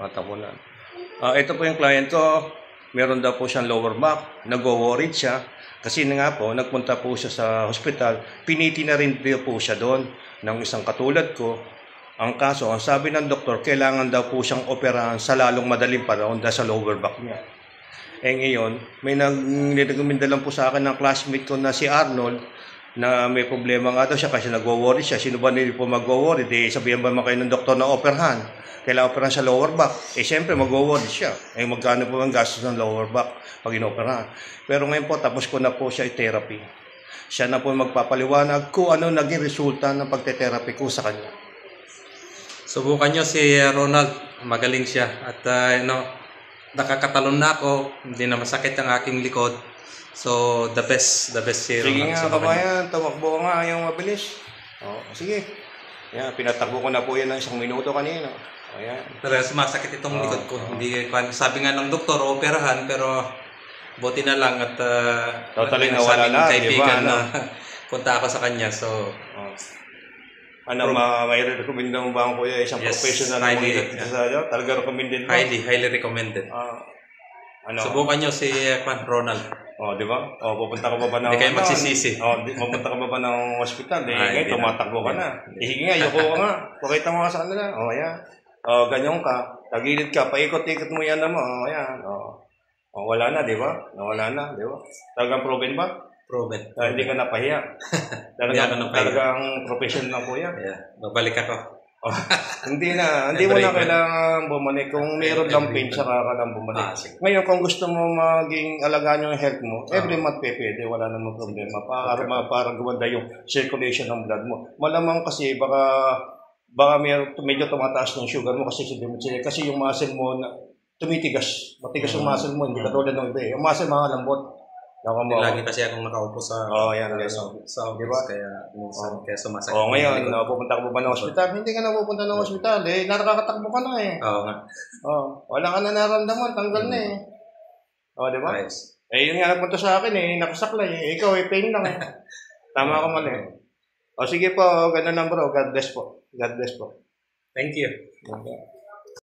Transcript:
Tapunan. Ito po yung client ko. Meron daw po siyang lower back. Nag-worried siya. Kasi nga po, nagpunta po siya sa hospital. Piniti na rin po siya doon ng isang katulad ko. Ang kaso, ang sabi ng doktor, kailangan daw po siyang operahan sa lalong madaling panahon dahil sa lower back niya. Ngayon, may nag-recommenda lang po sa akin ng classmate ko na si Arnold na may problema nga daw siya kasi nag-worry siya. Sino ba nila po mag-worry? Sabihan ba naman kayo ng doktor na operahan? Kailangan operahan sa lower back. Siyempre mag-worry siya. Magkano po ang gastos ng lower back pag inoperahan? Pero ngayon po, tapos ko na po siya i-therapy. Siya na po magpapaliwanag kung ano naging resulta ng pagte-therapy ko sa kanya. Subukan nyo si Ronald. Magaling siya. At nakakatalon na ako. Hindi na masakit ang aking likod. So, the best si Ronald. Sige nga kabayan, tumakbo nga yung mabilis. Sige. Yan, pinatakbo ko na po yan ng 1 minuto kanina. Ayan. Pero sumasakit itong likod ko. Hindi, sabi nga ng doktor, operahan, pero buti na lang at totally nawala na, kaibigan diba? Na punta ako sa kanya. So, may recommend mo ba ang kuya isang professional na talaga recommended mo? Highly recommended. Subukan nyo si Ronald. Di ba? Pupunta ka ba ng... Hindi kayo magsisisi. Pupunta ka ba ng hospital? Ngayon, tumatakbo ka na. Hige nga, yuko ka nga. Pakita mo nga sa kanila. Ayan. Ganyan ka. Tagilid ka. Paikot-ikot mo yan naman. Ayan. Wala na, di ba? Wala na, di ba? Talagang proven ba? Proven. Hindi ka napahiya. Talagang professional na po yan. Babalik ako. Hindi mo na kailangan bumalik. Kung meron lang pain, saka ka lang bumalik. Ngayon, kung gusto mo maging alagaan yung health mo, every month pwede, wala namang problema. Para gumanda yung circulation ng blood mo. Malamang kasi baka medyo tumataas ng sugar mo kasi yung muscle mo tumitigas. Matigas yung muscle mo, hindi katulad ng iba. Yung muscle mga lambot. Lagi kasi akong nakaupo sa diba? Kaya sumasakit. Ngayon, pupunta ka ba ng hospital? Hindi ka na pupunta ng hospital. Nakakatakbo ka na eh. Oo nga. Wala ka na naramdaman. Tanggal na eh. Diba? Nice. Yun nga nagpunta sa akin nakasaklay. Ikaw pain lang eh. Tama ka mali. Sige po, ganun lang bro. God bless po. God bless po. Thank you. Okay.